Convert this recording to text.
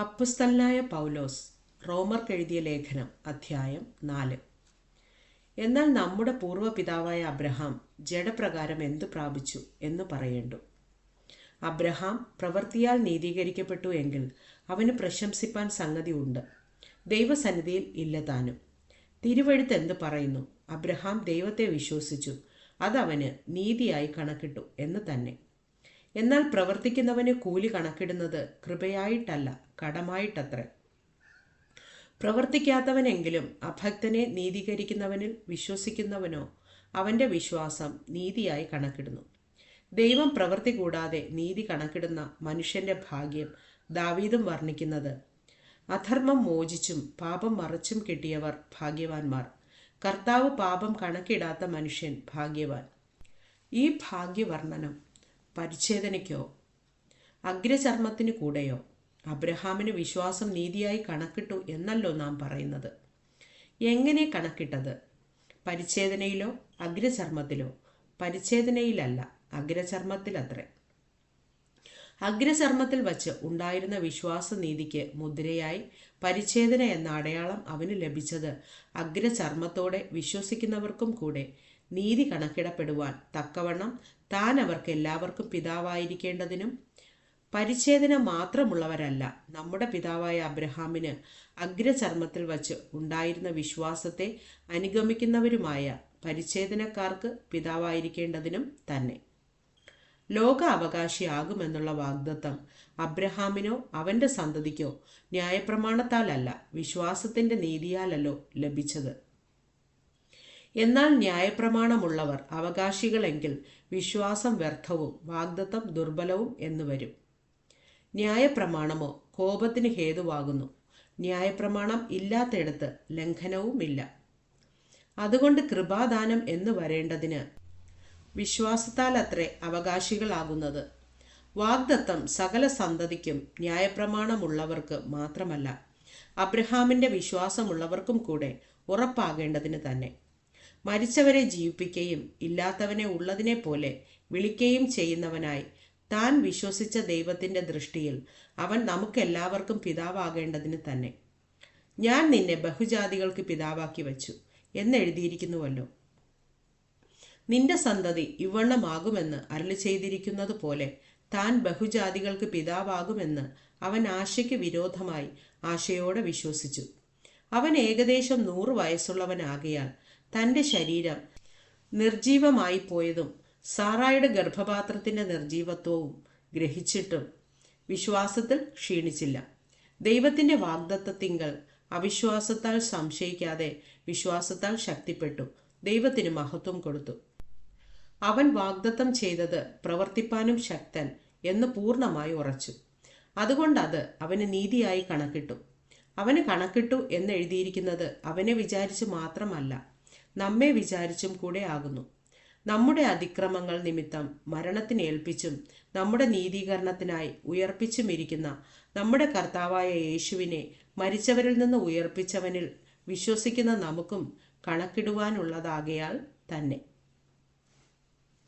അപ്പൊസ്തലനായ പൗലോസ് റോമർക്കെഴുതിയ ലേഖനം അധ്യായം 4. എന്നാൽ നമ്മുടെ പൂർവ്വപിതാവായ അബ്രഹാം ജഡപ്രകാരം എന്തു പ്രാപിച്ചു എന്ന് പറയേണ്ടു. അബ്രഹാം പ്രവൃത്തിയാൽ നീതീകരിക്കപ്പെട്ടു എങ്കിൽ അവന് പ്രശംസിപ്പാൻ സംഗതി ഉണ്ട്, ദൈവസന്നിധിയിൽ ഇല്ല താനും. തിരുവെഴുത്ത് എന്ത് പറയുന്നു? അബ്രഹാം ദൈവത്തെ വിശ്വസിച്ചു, അതവന് നീതിയായി കണക്കിട്ടു എന്ന് തന്നെ. എന്നാൽ പ്രവർത്തിക്കുന്നവന് കൂലി കണക്കിടുന്നത് കൃപയായിട്ടല്ല, കടമായിട്ടത്രേ. പ്രവർത്തിക്കാത്തവനെങ്കിലും അഭക്തനെ നീതീകരിക്കുന്നവനിൽ വിശ്വസിക്കുന്നവനോ അവൻ്റെ വിശ്വാസം നീതിയായി കണക്കിടുന്നു. ദൈവം പ്രവൃത്തി കൂടാതെ നീതി കണക്കിടുന്ന മനുഷ്യൻ്റെ ഭാഗ്യം ദാവീദും വർണ്ണിക്കുന്നത്, അധർമ്മം മോചിച്ചും പാപം മറച്ചും കിട്ടിയവർ ഭാഗ്യവാന്മാർ, കർത്താവ് പാപം കണക്കിടാത്ത മനുഷ്യൻ ഭാഗ്യവാൻ. ഈ ഭാഗ്യവർണ്ണനം പരിച്ഛേദനയ്ക്കോ അഗ്രചർമ്മത്തിനു കൂടെയോ? അബ്രഹാമിന് വിശ്വാസം നീതിയായി കണക്കിട്ടു എന്നല്ലോ നാം പറയുന്നത്. എങ്ങനെ കണക്കിട്ടത്? പരിച്ഛേദനയിലോ അഗ്രചർമ്മത്തിലോ? പരിച്ഛേദനയിലല്ല, അഗ്രചർമ്മത്തിലത്രേ. അഗ്രചർമ്മത്തിൽ വച്ച് ഉണ്ടായിരുന്ന വിശ്വാസനീതിക്ക് മുദ്രയായി പരിച്ഛേദന എന്ന അടയാളം അവന് ലഭിച്ചത് അഗ്രചർമ്മത്തോടെ വിശ്വസിക്കുന്നവർക്കും കൂടെ നീതി കണക്കിടപ്പെടുവാൻ തക്കവണ്ണം താൻ അവർക്ക് എല്ലാവർക്കും പിതാവായിരിക്കേണ്ടതിനും. പരിച്ഛേദന മാത്രമുള്ളവരല്ല, നമ്മുടെ പിതാവായ അബ്രഹാമിന് അഗ്രചർമ്മത്തിൽ വച്ച് ഉണ്ടായിരുന്ന വിശ്വാസത്തെ അനുഗമിക്കുന്നവരുമായ പരിച്ഛേദനക്കാർക്ക് പിതാവായിരിക്കേണ്ടതിനും തന്നെ. ലോക അവകാശിയാകുമെന്നുള്ള വാഗ്ദത്തം അബ്രഹാമിനോ അവൻ്റെ സന്തതിക്കോ ന്യായപ്രമാണത്താലല്ല, വിശ്വാസത്തിൻ്റെ നീതിയാലല്ലോ ലഭിച്ചത്. എന്നാൽ ന്യായപ്രമാണമുള്ളവർ അവകാശികളെങ്കിൽ വിശ്വാസം വ്യർത്ഥവും വാഗ്ദത്തം ദുർബലവും എന്നു വരും. ന്യായപ്രമാണമോ കോപത്തിന് ഹേതുവാകുന്നു. ന്യായപ്രമാണം ഇല്ലാത്തിടത്ത് ലംഘനവുമില്ല. അതുകൊണ്ട് കൃപാദാനം എന്ന് വരേണ്ടതിന് വിശ്വാസത്താലത്രേ അവകാശികളാകുന്നത്. വാഗ്ദത്തം സകല സന്തതിക്കും ന്യായപ്രമാണമുള്ളവർക്ക് മാത്രമല്ല, അബ്രഹാമിൻ്റെ വിശ്വാസമുള്ളവർക്കും കൂടെ ഉറപ്പാകേണ്ടതിന് തന്നെ. മരിച്ചവരെ ജീവിപ്പിക്കുകയും ഇല്ലാത്തവനെ ഉള്ളതിനെ പോലെ വിളിക്കുകയും ചെയ്യുന്നവനായി താൻ വിശ്വസിച്ച ദൈവത്തിൻ്റെ ദൃഷ്ടിയിൽ അവൻ നമുക്കെല്ലാവർക്കും പിതാവാകേണ്ടതിന് തന്നെ. ഞാൻ നിന്നെ ബഹുജാതികൾക്ക് പിതാവാക്കി വച്ചു എന്നെഴുതിയിരിക്കുന്നുവല്ലോ. നിന്റെ സന്തതി ഇവണ്ണമാകുമെന്ന് അരുളി ചെയ്തിരിക്കുന്നത് പോലെ താൻ ബഹുജാതികൾക്ക് പിതാവാകുമെന്ന് അവൻ ആശയ്ക്ക് വിരോധമായി ആശയോടെ വിശ്വസിച്ചു. അവൻ ഏകദേശം 100 വയസ്സുള്ളവനാകയാൽ തൻ്റെ ശരീരം നിർജീവമായി പോയതും സാറായുടെ ഗർഭപാത്രത്തിൻ്റെ നിർജീവത്വവും ഗ്രഹിച്ചിട്ടും വിശ്വാസത്തിൽ ക്ഷീണിച്ചില്ല. ദൈവത്തിൻ്റെ വാഗ്ദത്തത്തിങ്കൽ അവിശ്വാസത്താൽ സംശയിക്കാതെ വിശ്വാസത്താൽ ശക്തിപ്പെട്ടു, ദൈവത്തിന് മഹത്വം കൊടുത്തു. അവൻ വാഗ്ദത്തം ചെയ്തത് പ്രവർത്തിപ്പാനും ശക്തൻ എന്ന് പൂർണ്ണമായി ഉറച്ചു. അതുകൊണ്ട് അത് അവന് നീതിയായി കണക്കിട്ടു. അവന് കണക്കിട്ടു എന്നെഴുതിയിരിക്കുന്നത് അവനെ വിചാരിച്ച് മാത്രമല്ല, നമ്മെ വിചാരിച്ചും കൂടെ ആകുന്നു. നമ്മുടെ അതിക്രമങ്ങൾ നിമിത്തം മരണത്തിന് ഏൽപ്പിച്ചും നമ്മുടെ നീതീകരണത്തിനായി ഉയർപ്പിച്ചുമിരിക്കുന്ന നമ്മുടെ കർത്താവായ യേശുവിനെ മരിച്ചവരിൽ നിന്ന് ഉയർപ്പിച്ചവനിൽ വിശ്വസിക്കുന്ന നമുക്കും കണക്കിടുവാനുള്ളതാകയാൽ തന്നെ.